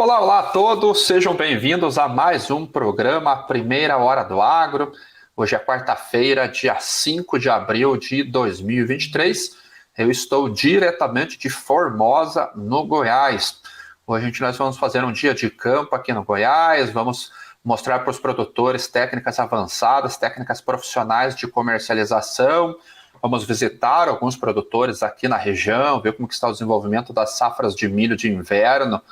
Olá, olá a todos, sejam bem-vindos a mais um programa Primeira Hora do Agro. Hoje é quarta-feira, dia 5 de abril de 2023. Eu estou diretamente de Formosa, no Goiás. Hoje nós vamos fazer um dia de campo aqui no Goiás, vamos mostrar para os produtores técnicas avançadas, técnicas profissionais de comercialização. Vamos visitar alguns produtores aqui na região, ver como que está o desenvolvimento das safras de milho de inverno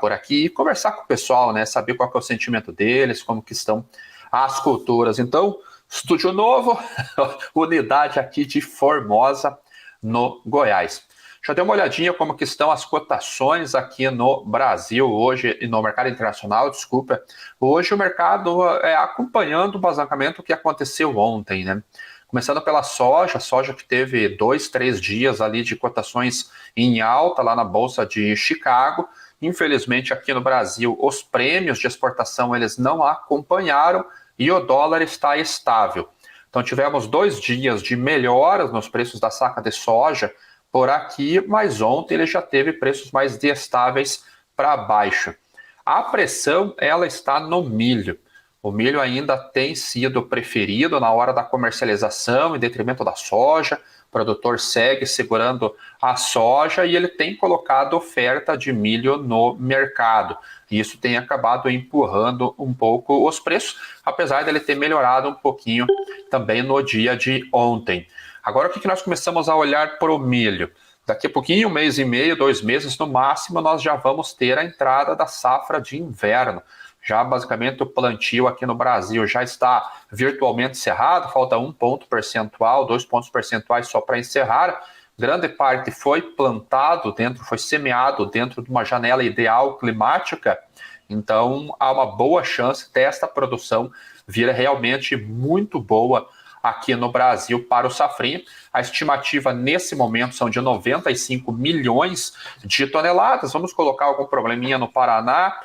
por aqui e conversar com o pessoal, né? Saber qual que é o sentimento deles, como que estão as culturas. Então, estúdio novo, unidade aqui de Formosa, no Goiás. Já dei uma olhadinha como que estão as cotações aqui no Brasil hoje e no mercado internacional, desculpa. Hoje o mercado é acompanhando basicamente o que aconteceu ontem, né? Começando pela soja que teve 2, 3 dias ali de cotações em alta lá na Bolsa de Chicago. Infelizmente, aqui no Brasil, os prêmios de exportação eles não acompanharam e o dólar está estável. Então, tivemos 2 dias de melhoras nos preços da saca de soja por aqui, mas ontem ele já teve preços mais estáveis para baixo. A pressão ela está no milho. O milho ainda tem sido preferido na hora da comercialização em detrimento da soja. O produtor segue segurando a soja e ele tem colocado oferta de milho no mercado. E isso tem acabado empurrando um pouco os preços, apesar dele ter melhorado um pouquinho também no dia de ontem. Agora, o que nós começamos a olhar para o milho? Daqui a pouquinho, 1,5 mês, 2 meses no máximo, nós já vamos ter a entrada da safra de inverno. Já basicamente o plantio aqui no Brasil já está virtualmente encerrado, falta 1 ponto percentual, 2 pontos percentuais só para encerrar. Grande parte foi plantado foi semeado dentro de uma janela ideal climática, então há uma boa chance desta produção vir realmente muito boa aqui no Brasil para o safrinha. A estimativa nesse momento são de 95 milhões de toneladas. Vamos colocar algum probleminha no Paraná,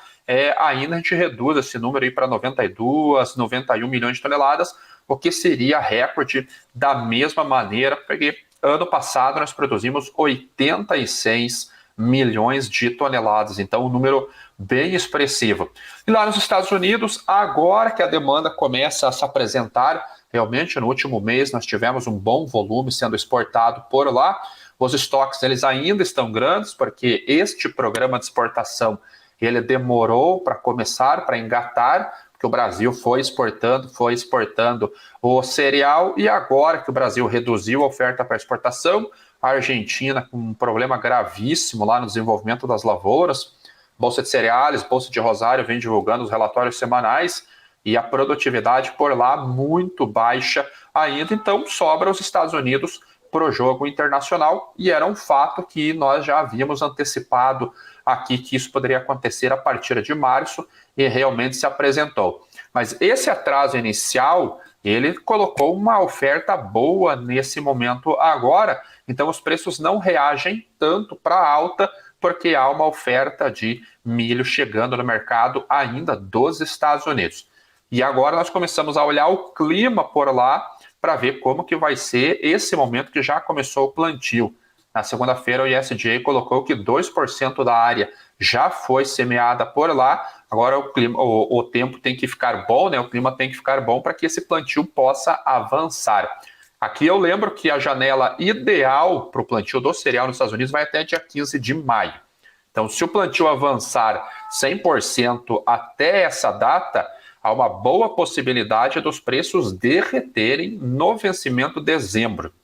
ainda a gente reduz esse número aí para 92, 91 milhões de toneladas, o que seria recorde da mesma maneira, porque ano passado nós produzimos 86 milhões de toneladas, então um número bem expressivo. E lá nos Estados Unidos, agora que a demanda começa a se apresentar, realmente no último mês nós tivemos um bom volume sendo exportado por lá, os estoques eles ainda estão grandes, porque este programa de exportação ele demorou para começar, para engatar, porque o Brasil foi exportando o cereal, e agora que o Brasil reduziu a oferta para exportação, a Argentina com um problema gravíssimo lá no desenvolvimento das lavouras, Bolsa de Cereais, Bolsa de Rosário vem divulgando os relatórios semanais, e a produtividade por lá muito baixa ainda, então sobra os Estados Unidos para o jogo internacional, e era um fato que nós já havíamos antecipado aqui que isso poderia acontecer a partir de março, e realmente se apresentou. Mas esse atraso inicial, ele colocou uma oferta boa nesse momento agora, então os preços não reagem tanto para alta, porque há uma oferta de milho chegando no mercado ainda dos Estados Unidos. E agora nós começamos a olhar o clima por lá, para ver como que vai ser esse momento que já começou o plantio. Na segunda-feira, o USDA colocou que 2% da área já foi semeada por lá. Agora o tempo tem que ficar bom, né? O clima tem que ficar bom para que esse plantio possa avançar. Aqui eu lembro que a janela ideal para o plantio do cereal nos Estados Unidos vai até dia 15 de maio. Então, se o plantio avançar 100% até essa data, há uma boa possibilidade dos preços derreterem no vencimento de dezembro.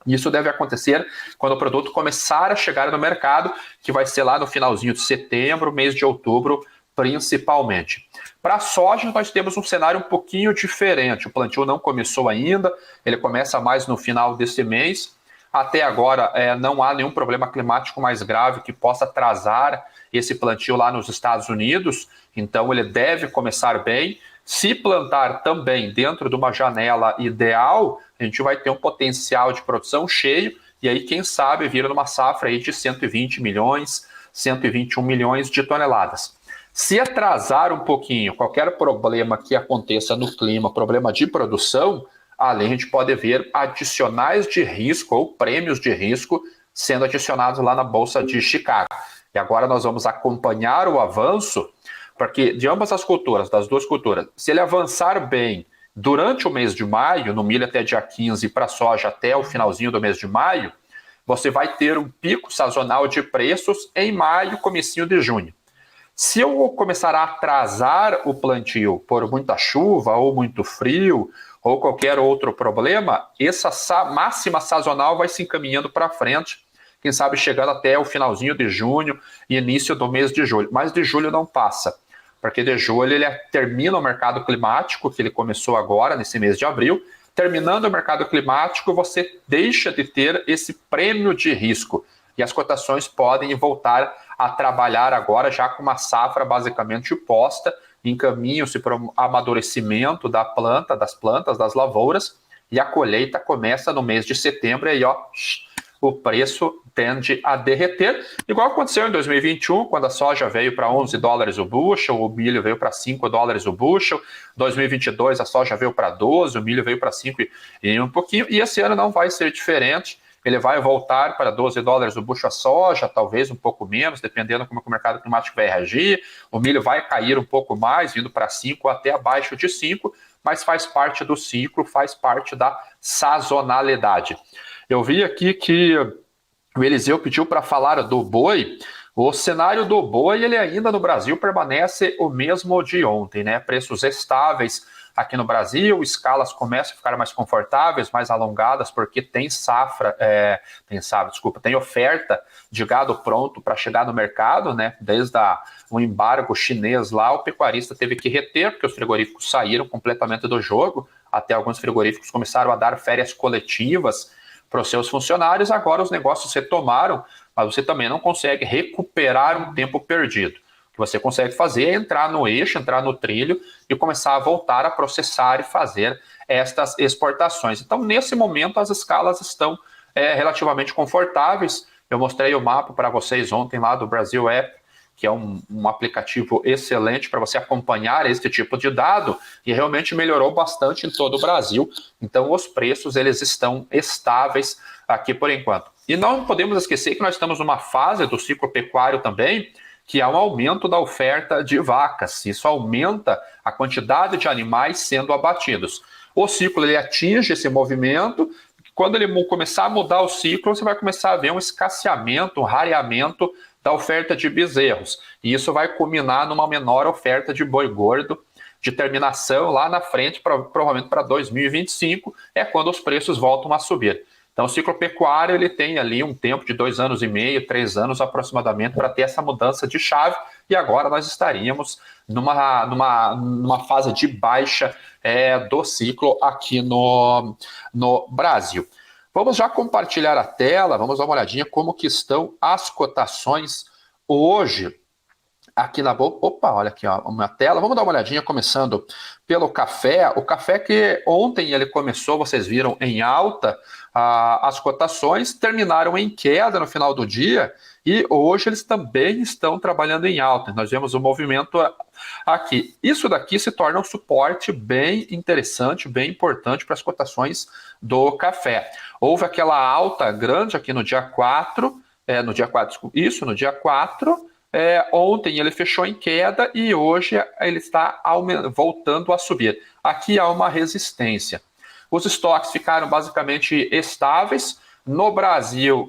Isso deve acontecer quando o produto começar a chegar no mercado, que vai ser lá no finalzinho de setembro, mês de outubro, principalmente. Para a soja, nós temos um cenário um pouquinho diferente. O plantio não começou ainda, ele começa mais no final desse mês. Até agora, não há nenhum problema climático mais grave que possa atrasar esse plantio lá nos Estados Unidos, então ele deve começar bem. Se plantar também dentro de uma janela ideal, a gente vai ter um potencial de produção cheio, e aí, quem sabe, vira numa safra aí de 120 milhões, 121 milhões de toneladas. Se atrasar um pouquinho, qualquer problema que aconteça no clima, problema de produção, além a gente pode ver adicionais de risco ou prêmios de risco sendo adicionados lá na Bolsa de Chicago. E agora nós vamos acompanhar o avanço, porque de ambas as culturas, das duas culturas, se ele avançar bem durante o mês de maio, no milho até dia 15 e para a soja até o finalzinho do mês de maio, você vai ter um pico sazonal de preços em maio, comecinho de junho. Se eu começar a atrasar o plantio por muita chuva ou muito frio ou qualquer outro problema, essa máxima sazonal vai se encaminhando para frente, quem sabe chegando até o finalzinho de junho e início do mês de julho. Mas de julho não passa, porque de julho ele termina o mercado climático, que ele começou agora, nesse mês de abril. Terminando o mercado climático, você deixa de ter esse prêmio de risco. E as cotações podem voltar a trabalhar agora já com uma safra basicamente posta, encaminham-se para o amadurecimento da planta, das plantas, das lavouras, e a colheita começa no mês de setembro, e aí ó, o preço tende a derreter, igual aconteceu em 2021, quando a soja veio para $11 o bushel, o milho veio para $5 o bushel, 2022 a soja veio para 12, o milho veio para 5 e um pouquinho, e esse ano não vai ser diferente. Ele vai voltar para $12 o bushel a soja, talvez um pouco menos, dependendo como o mercado climático vai reagir. O milho vai cair um pouco mais, indo para 5 até abaixo de 5, mas faz parte do ciclo, faz parte da sazonalidade. Eu vi aqui que o Eliseu pediu para falar do boi. O cenário do boi, ele ainda no Brasil permanece o mesmo de ontem, né? Preços estáveis aqui no Brasil, escalas começam a ficar mais confortáveis, mais alongadas, porque tem tem oferta de gado pronto para chegar no mercado, né? Desde o embargo chinês lá, o pecuarista teve que reter, porque os frigoríficos saíram completamente do jogo, até alguns frigoríficos começaram a dar férias coletivas para os seus funcionários, agora os negócios retomaram, mas você também não consegue recuperar um tempo perdido. O que você consegue fazer é entrar no eixo, entrar no trilho e começar a voltar a processar e fazer estas exportações. Então, nesse momento, as escalas estão relativamente confortáveis. Eu mostrei o mapa para vocês ontem lá do Brasil App, que é um aplicativo excelente para você acompanhar esse tipo de dado, e realmente melhorou bastante em todo o Brasil. Então, os preços eles estão estáveis aqui por enquanto. E não podemos esquecer que nós estamos numa fase do ciclo pecuário também, que há um aumento da oferta de vacas. Isso aumenta a quantidade de animais sendo abatidos. O ciclo ele atinge esse movimento. Quando ele começar a mudar o ciclo, você vai começar a ver um escasseamento, um rareamento da oferta de bezerros. E isso vai culminar numa menor oferta de boi gordo, de terminação lá na frente, provavelmente para 2025, é quando os preços voltam a subir. Então, o ciclo pecuário ele tem ali um tempo de 2 anos e meio, 3 anos aproximadamente, para ter essa mudança de chave, e agora nós estaríamos numa fase de baixa do ciclo aqui no Brasil. Vamos já compartilhar a tela, vamos dar uma olhadinha como que estão as cotações hoje aqui na bolsa. Opa, olha aqui ó, uma tela. Vamos dar uma olhadinha começando pelo café. O café que ontem ele começou, vocês viram, em alta. As cotações terminaram em queda no final do dia e hoje eles também estão trabalhando em alta. Nós vemos o movimento aqui. Isso daqui se torna um suporte bem interessante, bem importante para as cotações do café. Houve aquela alta grande aqui no dia 4, no dia 4, ontem ele fechou em queda e hoje ele está voltando a subir. Aqui há uma resistência. Os estoques ficaram basicamente estáveis. No Brasil,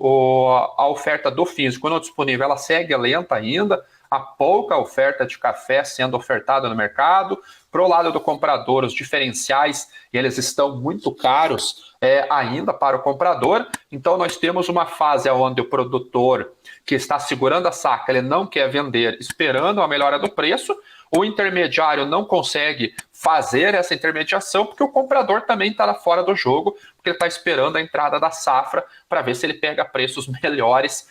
a oferta do físico não disponível ela segue lenta ainda. Há pouca oferta de café sendo ofertada no mercado. Para o lado do comprador, os diferenciais eles estão muito caros ainda para o comprador. Então, nós temos uma fase onde o produtor que está segurando a saca, ele não quer vender, esperando a melhora do preço. O intermediário não consegue fazer essa intermediação porque o comprador também está fora do jogo, porque ele está esperando a entrada da safra para ver se ele pega preços melhores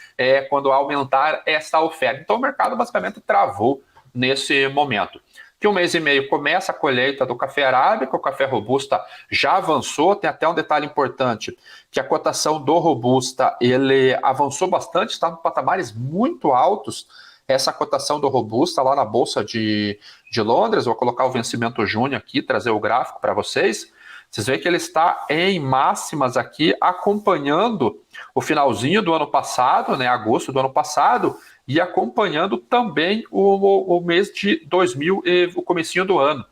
quando aumentar essa oferta. Então o mercado basicamente travou nesse momento. Que 1 mês e meio começa a colheita do café arábica, o café robusta já avançou, tem até um detalhe importante, que a cotação do robusta ele avançou bastante, está em patamares muito altos. Essa cotação do robusta lá na Bolsa de Londres, vou colocar o vencimento junho aqui, trazer o gráfico para vocês. Vocês veem que ele está em máximas aqui, acompanhando o finalzinho do ano passado, né, agosto do ano passado, e acompanhando também o mês de 2000 e o comecinho do ano.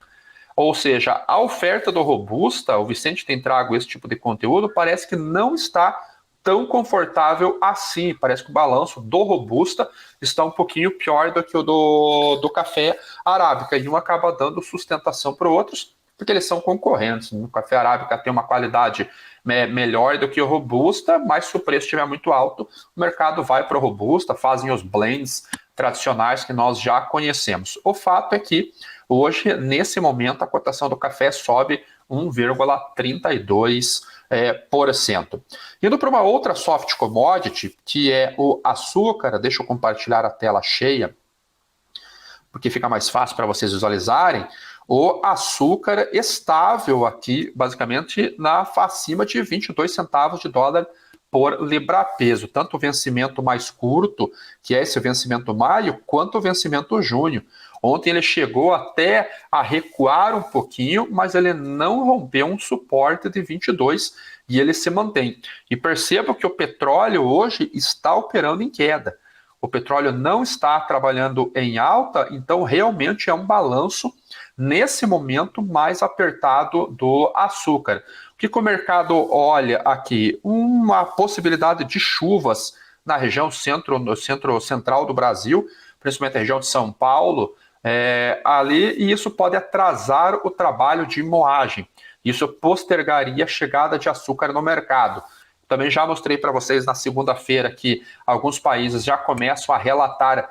Ou seja, a oferta do Robusta, o Vicente tem trago esse tipo de conteúdo, parece que não está tão confortável assim. Parece que o balanço do Robusta está um pouquinho pior do que o do café arábica, e um acaba dando sustentação para outros, porque eles são concorrentes. O café arábica tem uma qualidade melhor do que o Robusta, mas se o preço estiver muito alto, o mercado vai para o Robusta, fazem os blends tradicionais que nós já conhecemos. O fato é que hoje, nesse momento, a cotação do café sobe 1,32%. Indo para uma outra soft commodity, que é o açúcar, deixa eu compartilhar a tela cheia, porque fica mais fácil para vocês visualizarem. O açúcar estável aqui, basicamente, acima de 22 centavos de dólar por libra-peso, tanto o vencimento mais curto, que é esse vencimento maio, quanto o vencimento junho. Ontem ele chegou até a recuar um pouquinho, mas ele não rompeu um suporte de 22 e ele se mantém. E perceba que o petróleo hoje está operando em queda. O petróleo não está trabalhando em alta, então realmente é um balanço nesse momento mais apertado do açúcar. O que o mercado olha aqui? Uma possibilidade de chuvas na região central do Brasil, principalmente a região de São Paulo, ali, e isso pode atrasar o trabalho de moagem. Isso postergaria a chegada de açúcar no mercado. Também já mostrei para vocês na segunda-feira que alguns países já começam a relatar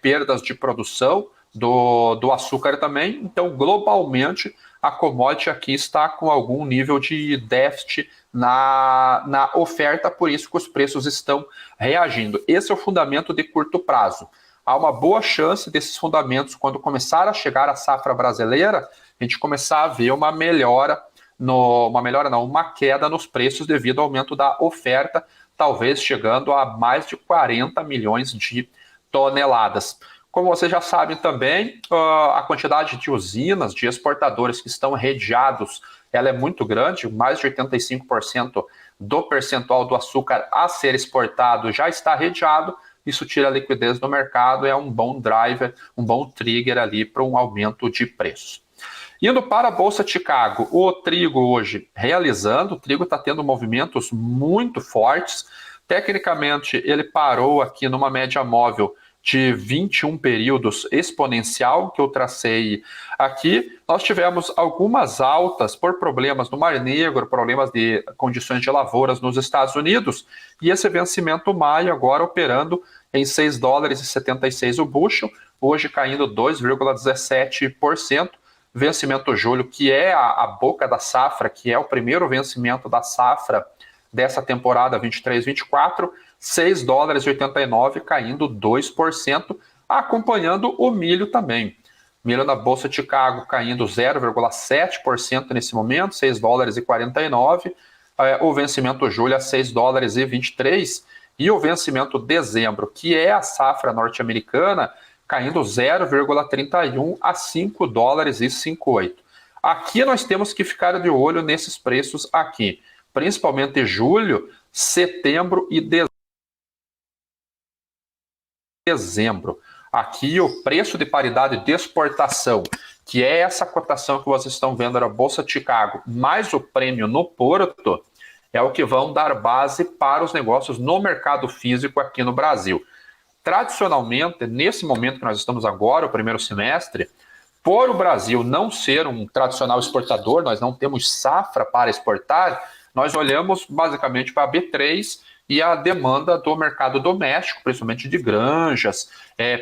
perdas de produção do açúcar também. Então, globalmente, a commodity aqui está com algum nível de déficit na oferta, por isso que os preços estão reagindo. Esse é o fundamento de curto prazo. Há uma boa chance desses fundamentos, quando começar a chegar a safra brasileira, a gente começar a ver uma queda nos preços devido ao aumento da oferta, talvez chegando a mais de 40 milhões de toneladas. Como vocês já sabem também, a quantidade de usinas, de exportadores que estão redeados, ela é muito grande, mais de 85% do percentual do açúcar a ser exportado já está redeado. Isso tira a liquidez do mercado, é um bom driver, um bom trigger ali para um aumento de preços. Indo para a Bolsa de Chicago, o trigo hoje realizando, o trigo está tendo movimentos muito fortes. Tecnicamente, ele parou aqui numa média móvel de 21 períodos exponencial, que eu tracei aqui. Nós tivemos algumas altas por problemas no Mar Negro, problemas de condições de lavouras nos Estados Unidos, e esse vencimento maio agora operando em $6,76 o bushel, hoje caindo 2,17%. Vencimento julho, que é a boca da safra, que é o primeiro vencimento da safra dessa temporada 23-24, $6,89, caindo 2%, acompanhando o milho também. Milho na Bolsa de Chicago caindo 0,7% nesse momento, $6,49, o vencimento julho a $6,23, e o vencimento dezembro, que é a safra norte-americana, caindo 0,31 a $5,58. Aqui nós temos que ficar de olho nesses preços aqui, principalmente julho, setembro e dezembro. Aqui o preço de paridade de exportação, que é essa cotação que vocês estão vendo na Bolsa de Chicago, mais o prêmio no Porto, é o que vão dar base para os negócios no mercado físico aqui no Brasil. Tradicionalmente, nesse momento que nós estamos agora, o primeiro semestre, por o Brasil não ser um tradicional exportador, nós não temos safra para exportar, nós olhamos basicamente para a B3 e a demanda do mercado doméstico, principalmente de granjas,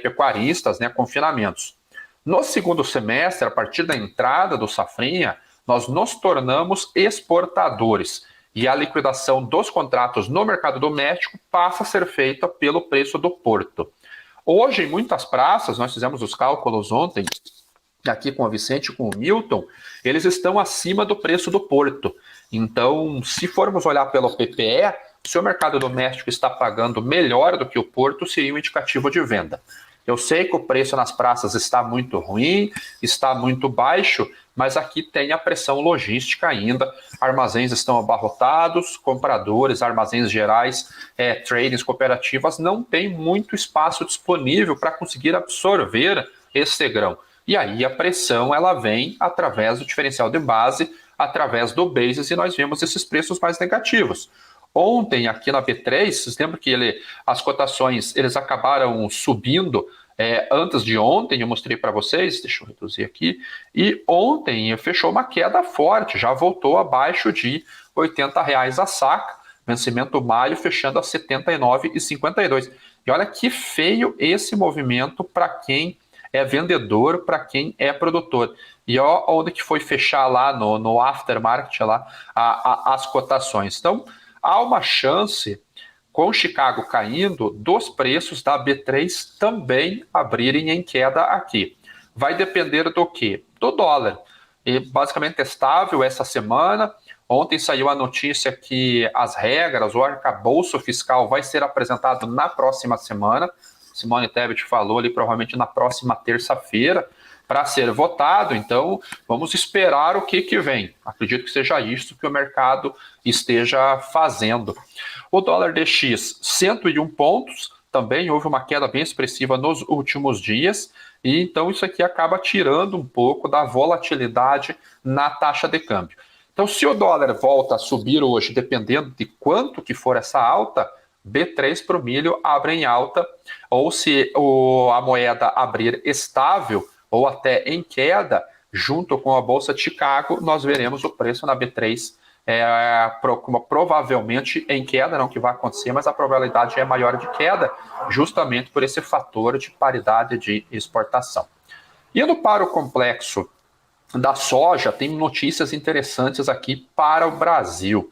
pecuaristas, confinamentos. No segundo semestre, a partir da entrada do safrinha, nós nos tornamos exportadores. E a liquidação dos contratos no mercado doméstico passa a ser feita pelo preço do porto. Hoje, em muitas praças, nós fizemos os cálculos ontem, aqui com o Vicente e com o Milton, eles estão acima do preço do porto. Então, se formos olhar pelo PPE, se o mercado doméstico está pagando melhor do que o porto, seria um indicativo de venda. Eu sei que o preço nas praças está muito ruim, está muito baixo, mas aqui tem a pressão logística ainda. Armazéns estão abarrotados, compradores, armazéns gerais, tradings, cooperativas, não tem muito espaço disponível para conseguir absorver esse grão. E aí a pressão ela vem através do diferencial de base, através do basis, e nós vemos esses preços mais negativos. Ontem, aqui na B3, vocês lembram que as cotações eles acabaram subindo antes de ontem, eu mostrei para vocês, deixa eu reduzir aqui, e ontem fechou uma queda forte, já voltou abaixo de R$80 a saca, vencimento maio fechando a R$ 79,52. E olha que feio esse movimento para quem é vendedor, para quem é produtor. E ó, onde que foi fechar lá no aftermarket lá, as cotações. Então, há uma chance, com Chicago caindo, dos preços da B3 também abrirem em queda aqui. Vai depender do quê? Do dólar. E basicamente estável essa semana. Ontem saiu a notícia que as regras, o arcabouço fiscal vai ser apresentado na próxima semana. Simone Tebet falou ali, provavelmente na próxima terça-feira, para ser votado. Então, vamos esperar o que vem. Acredito que seja isso que o mercado esteja fazendo. O dólar DX, 101 pontos, também houve uma queda bem expressiva nos últimos dias, e então isso aqui acaba tirando um pouco da volatilidade na taxa de câmbio. Então, se o dólar volta a subir hoje, dependendo de quanto que for essa alta, B3 para o milho abre em alta, ou se a moeda abrir estável ou até em queda, junto com a Bolsa de Chicago, nós veremos o preço na B3 provavelmente em queda, não que vai acontecer, mas a probabilidade é maior de queda, justamente por esse fator de paridade de exportação. Indo para o complexo da soja, tem notícias interessantes aqui para o Brasil.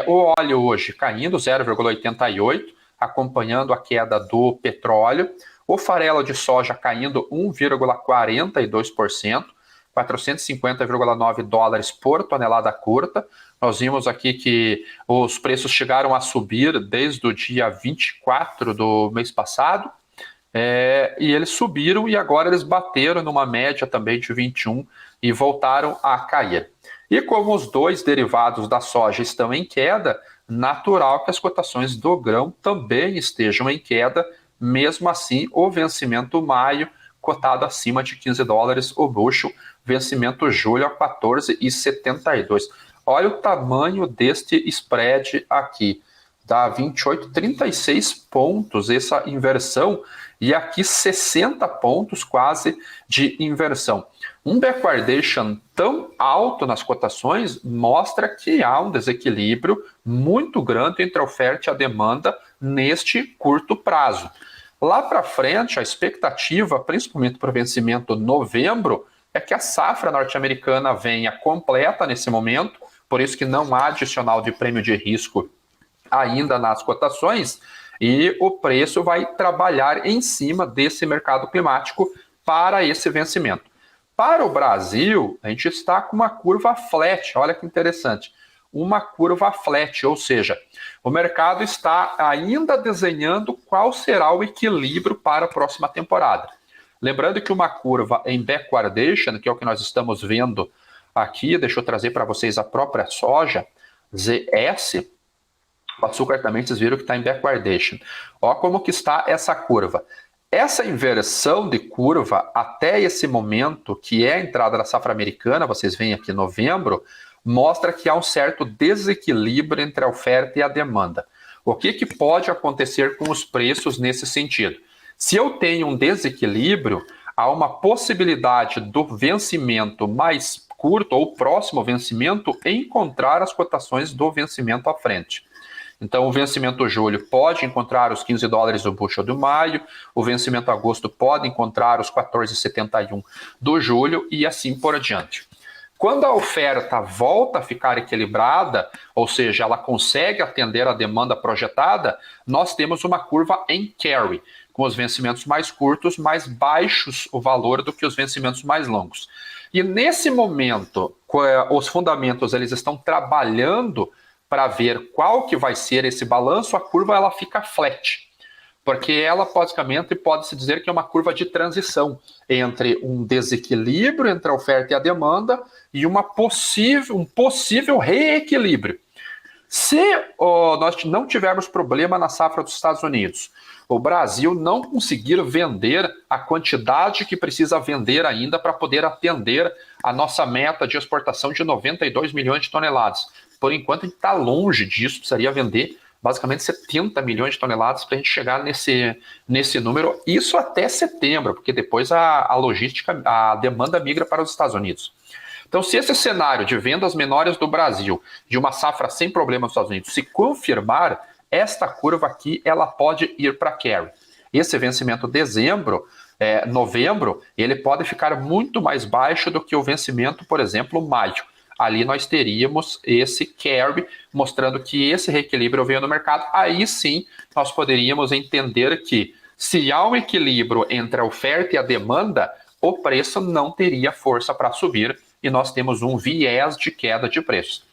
O óleo hoje caindo 0,88, acompanhando a queda do petróleo. O farelo de soja caindo 1,42%, 450,9 dólares por tonelada curta. Nós vimos aqui que os preços chegaram a subir desde o dia 24 do mês passado, e eles subiram e agora eles bateram numa média também de 21 e voltaram a cair. E como os dois derivados da soja estão em queda, natural que as cotações do grão também estejam em queda, mesmo assim o vencimento maio cotado acima de 15 dólares o bushel, vencimento julho a 14,72. Olha o tamanho deste spread aqui, dá 28, 36 pontos essa inversão, e aqui 60 pontos quase de inversão. Um backwardation tão alto nas cotações mostra que há um desequilíbrio muito grande entre a oferta e a demanda neste curto prazo. Lá para frente, a expectativa, principalmente para o vencimento novembro, é que a safra norte-americana venha completa nesse momento, por isso que não há adicional de prêmio de risco ainda nas cotações, e o preço vai trabalhar em cima desse mercado climático para esse vencimento. Para o Brasil, a gente está com uma curva flat, olha que interessante, uma curva flat, ou seja, o mercado está ainda desenhando qual será o equilíbrio para a próxima temporada. Lembrando que uma curva em backwardation, que é o que nós estamos vendo aqui, deixa eu trazer para vocês a própria soja, ZS, o açúcar também vocês viram que está em backwardation. Olha como que está essa curva. Essa inversão de curva até esse momento, que é a entrada da safra americana, vocês veem aqui em novembro, mostra que há um certo desequilíbrio entre a oferta e a demanda. O que pode acontecer com os preços nesse sentido? Se eu tenho um desequilíbrio, há uma possibilidade do vencimento mais curto ou próximo ao vencimento encontrar as cotações do vencimento à frente. Então, o vencimento julho pode encontrar os 15 dólares do bushel do maio, o vencimento agosto pode encontrar os 14,71 do julho e assim por diante. Quando a oferta volta a ficar equilibrada, ou seja, ela consegue atender a demanda projetada, nós temos uma curva em carry, com os vencimentos mais curtos, mais baixos o valor do que os vencimentos mais longos. E nesse momento, os fundamentos eles estão trabalhando para ver qual que vai ser esse balanço, a curva ela fica flat. porque ela basicamente pode-se dizer que é uma curva de transição entre um desequilíbrio entre a oferta e a demanda e um possível reequilíbrio. Se nós não tivermos problema na safra dos Estados Unidos, o Brasil não conseguir vender a quantidade que precisa vender ainda para poder atender a nossa meta de exportação de 92 milhões de toneladas. Por enquanto, a gente está longe disso, precisaria vender basicamente 70 milhões de toneladas para a gente chegar nesse número, isso até setembro, porque depois a logística, a demanda migra para os Estados Unidos. Então, se esse cenário de vendas menores do Brasil, de uma safra sem problema nos Estados Unidos, se confirmar, esta curva aqui, ela pode ir para carry. Esse vencimento novembro, ele pode ficar muito mais baixo do que o vencimento, por exemplo, maio. Ali nós teríamos esse carry, mostrando que esse reequilíbrio veio no mercado. Aí sim, nós poderíamos entender que, se há um equilíbrio entre a oferta e a demanda, o preço não teria força para subir e nós temos um viés de queda de preços.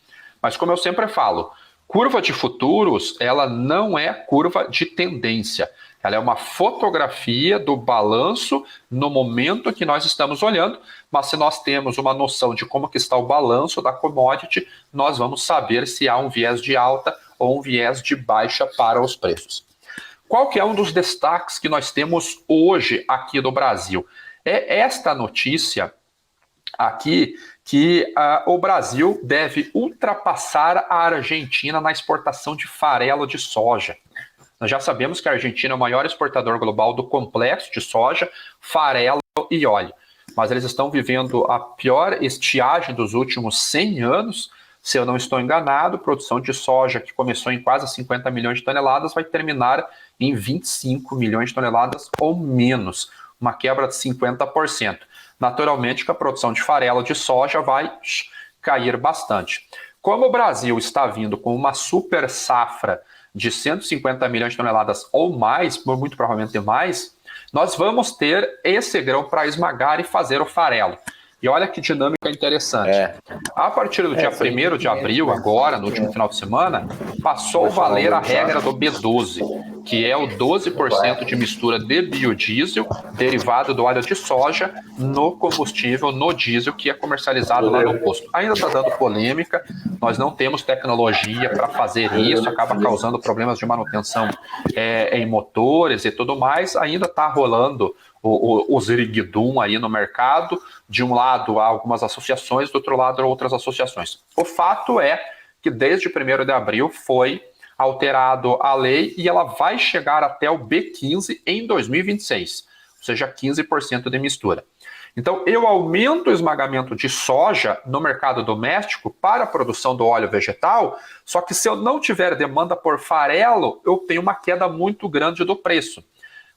Mas como eu sempre falo, curva de futuros, ela não é curva de tendência. Ela é uma fotografia do balanço no momento que nós estamos olhando, mas se nós temos uma noção de como que está o balanço da commodity, nós vamos saber se há um viés de alta ou um viés de baixa para os preços. Qual que é um dos destaques que nós temos hoje aqui no Brasil? É esta notícia aqui que o Brasil deve ultrapassar a Argentina na exportação de farelo de soja. Nós já sabemos que a Argentina é o maior exportador global do complexo de soja, farelo e óleo. Mas eles estão vivendo a pior estiagem dos últimos 100 anos. Se eu não estou enganado, produção de soja que começou em quase 50 milhões de toneladas vai terminar em 25 milhões de toneladas ou menos, uma quebra de 50%. Naturalmente que a produção de farelo de soja vai cair bastante. Como o Brasil está vindo com uma super safra de 150 milhões de toneladas ou mais, muito provavelmente mais, nós vamos ter esse grão para esmagar e fazer o farelo. E olha que dinâmica interessante. A partir do dia 1º de abril, agora, no último final de semana, passou a valer a regra do B12, que é o 12% de mistura de biodiesel derivado do óleo de soja no combustível, no diesel, que é comercializado lá no posto. Ainda está dando polêmica, nós não temos tecnologia para fazer isso, acaba causando problemas de manutenção em motores e tudo mais. Ainda está rolando o ziriguidum aí no mercado. De um lado há algumas associações, do outro lado outras associações. O fato é que desde 1º de abril foi alterado a lei e ela vai chegar até o B15 em 2026, ou seja, 15% de mistura. Então, eu aumento o esmagamento de soja no mercado doméstico para a produção do óleo vegetal, só que se eu não tiver demanda por farelo, eu tenho uma queda muito grande do preço.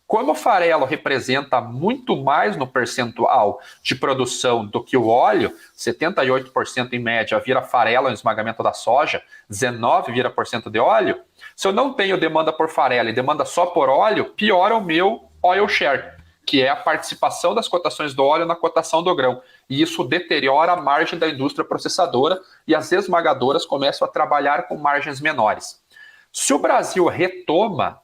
Como o farelo representa muito mais no percentual de produção do que o óleo, 78% em média vira farelo no esmagamento da soja, 19% de óleo, se eu não tenho demanda por farelo e demanda só por óleo, piora o meu oil share, que é a participação das cotações do óleo na cotação do grão. E isso deteriora a margem da indústria processadora e as esmagadoras começam a trabalhar com margens menores. Se o Brasil toma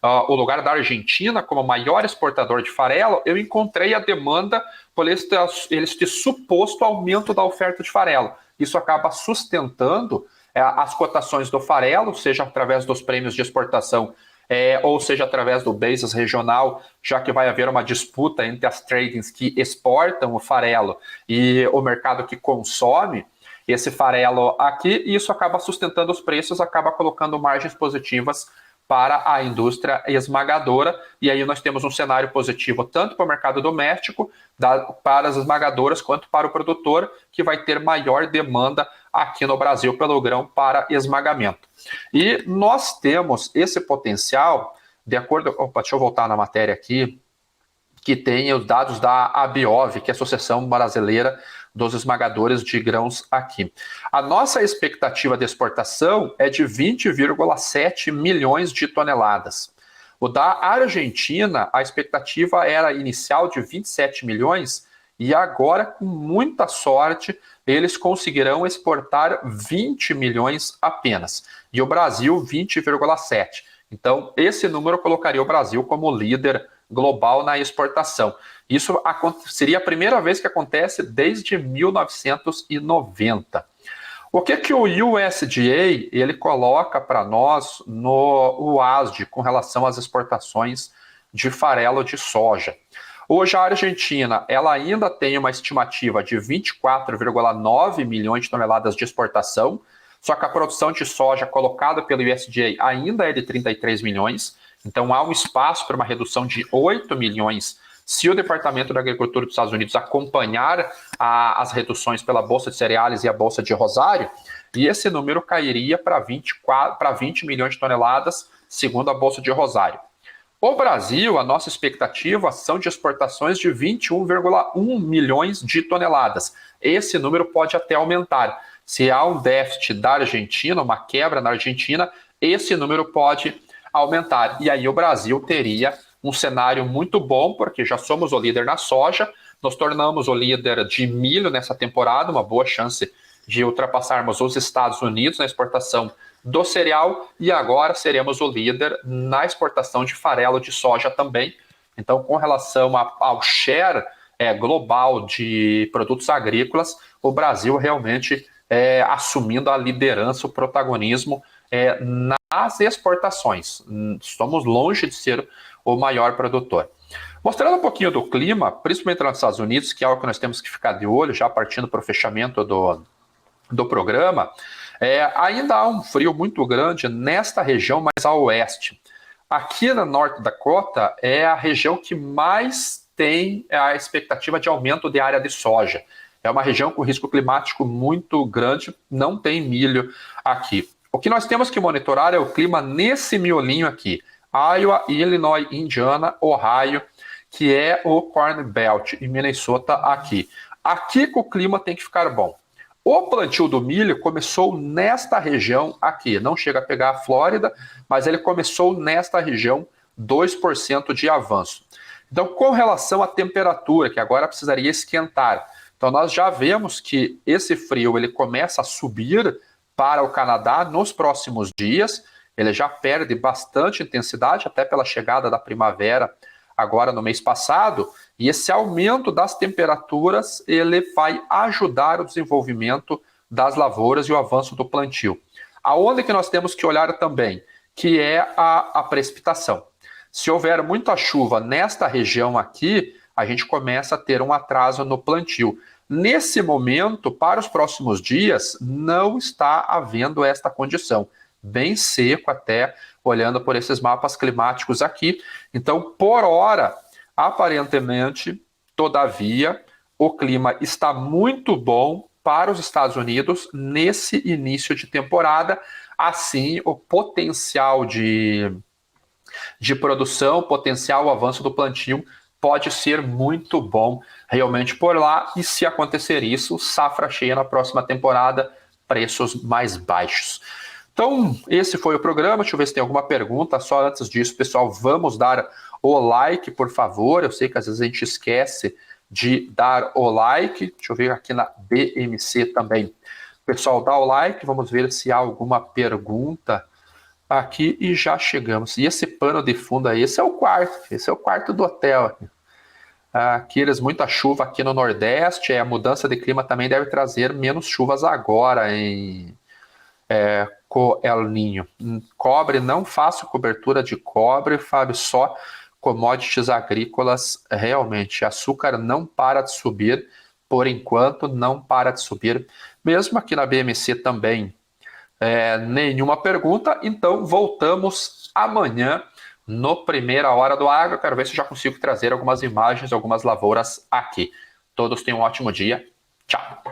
o lugar da Argentina como maior exportador de farelo, eu encontrei a demanda por este suposto aumento da oferta de farelo. Isso acaba sustentando as cotações do farelo, seja através dos prêmios de exportação, ou seja através do basis regional, já que vai haver uma disputa entre as tradings que exportam o farelo e o mercado que consome esse farelo aqui, e isso acaba sustentando os preços, acaba colocando margens positivas para a indústria esmagadora, e aí nós temos um cenário positivo tanto para o mercado doméstico, para as esmagadoras, quanto para o produtor, que vai ter maior demanda aqui no Brasil pelo grão para esmagamento. E nós temos esse potencial, de acordo... deixa eu voltar na matéria aqui, que tem os dados da ABIOV, que é a Associação Brasileira dos Esmagadores de Grãos aqui. A nossa expectativa de exportação é de 20,7 milhões de toneladas. O da Argentina, a expectativa era inicial de 27 milhões e agora, com muita sorte, eles conseguirão exportar 20 milhões apenas. E o Brasil, 20,7. Então, esse número colocaria o Brasil como líder global na exportação. Isso seria a primeira vez que acontece desde 1990. O que o USDA ele coloca para nós no UASD com relação às exportações de farelo de soja? Hoje a Argentina ela ainda tem uma estimativa de 24,9 milhões de toneladas de exportação, só que a produção de soja colocada pelo USDA ainda é de 33 milhões, então há um espaço para uma redução de 8 milhões se o Departamento da Agricultura dos Estados Unidos acompanhar as reduções pela Bolsa de Cereais e a Bolsa de Rosário, e esse número cairia para 20 milhões de toneladas, segundo a Bolsa de Rosário. O Brasil, a nossa expectativa são de exportações de 21,1 milhões de toneladas. Esse número pode até aumentar. Se há um déficit da Argentina, uma quebra na Argentina, esse número pode aumentar. E aí o Brasil teria um cenário muito bom, porque já somos o líder na soja, nos tornamos o líder de milho nessa temporada, uma boa chance de ultrapassarmos os Estados Unidos na exportação do cereal, e agora seremos o líder na exportação de farelo de soja também. Então, com relação ao share global de produtos agrícolas, o Brasil realmente assumindo a liderança, o protagonismo nas exportações. Estamos longe de ser o maior produtor. Mostrando um pouquinho do clima, principalmente nos Estados Unidos, que é algo que nós temos que ficar de olho, já partindo para o fechamento do programa, ainda há um frio muito grande nesta região mais a oeste. Aqui na North Dakota é a região que mais tem a expectativa de aumento de área de soja. É uma região com risco climático muito grande, não tem milho aqui. O que nós temos que monitorar é o clima nesse miolinho aqui. Iowa, Illinois, Indiana, Ohio, que é o Corn Belt, e Minnesota aqui. Aqui que o clima tem que ficar bom. O plantio do milho começou nesta região aqui. Não chega a pegar a Flórida, mas ele começou nesta região, 2% de avanço. Então, com relação à temperatura, que agora precisaria esquentar, então nós já vemos que esse frio ele começa a subir para o Canadá nos próximos dias. Ele já perde bastante intensidade, até pela chegada da primavera agora no mês passado, e esse aumento das temperaturas ele vai ajudar o desenvolvimento das lavouras e o avanço do plantio. Aonde que nós temos que olhar também, que é a precipitação. Se houver muita chuva nesta região aqui, a gente começa a ter um atraso no plantio. Nesse momento, para os próximos dias, não está havendo esta condição. Bem seco até, olhando por esses mapas climáticos aqui. Então, por hora, aparentemente, todavia, o clima está muito bom para os Estados Unidos nesse início de temporada. Assim, o potencial de produção, o potencial avanço do plantio pode ser muito bom realmente por lá. E se acontecer isso, safra cheia na próxima temporada, preços mais baixos. Então, esse foi o programa. Deixa eu ver se tem alguma pergunta. Só antes disso, pessoal, vamos dar o like, por favor. Eu sei que às vezes a gente esquece de dar o like. Deixa eu ver aqui na BMC também. Pessoal, dá o like. Vamos ver se há alguma pergunta aqui e já chegamos. E esse pano de fundo aí, esse é o quarto do hotel. Aqui, muita chuva aqui no Nordeste. A mudança de clima também deve trazer menos chuvas agora com El Ninho. Cobre, não faço cobertura de cobre, Fábio, só commodities agrícolas realmente. Açúcar não para de subir, por enquanto não para de subir. Mesmo aqui na BMC também, nenhuma pergunta. Então voltamos amanhã no Primeira Hora do Agro. Quero ver se já consigo trazer algumas imagens, algumas lavouras aqui. Todos tenham um ótimo dia. Tchau.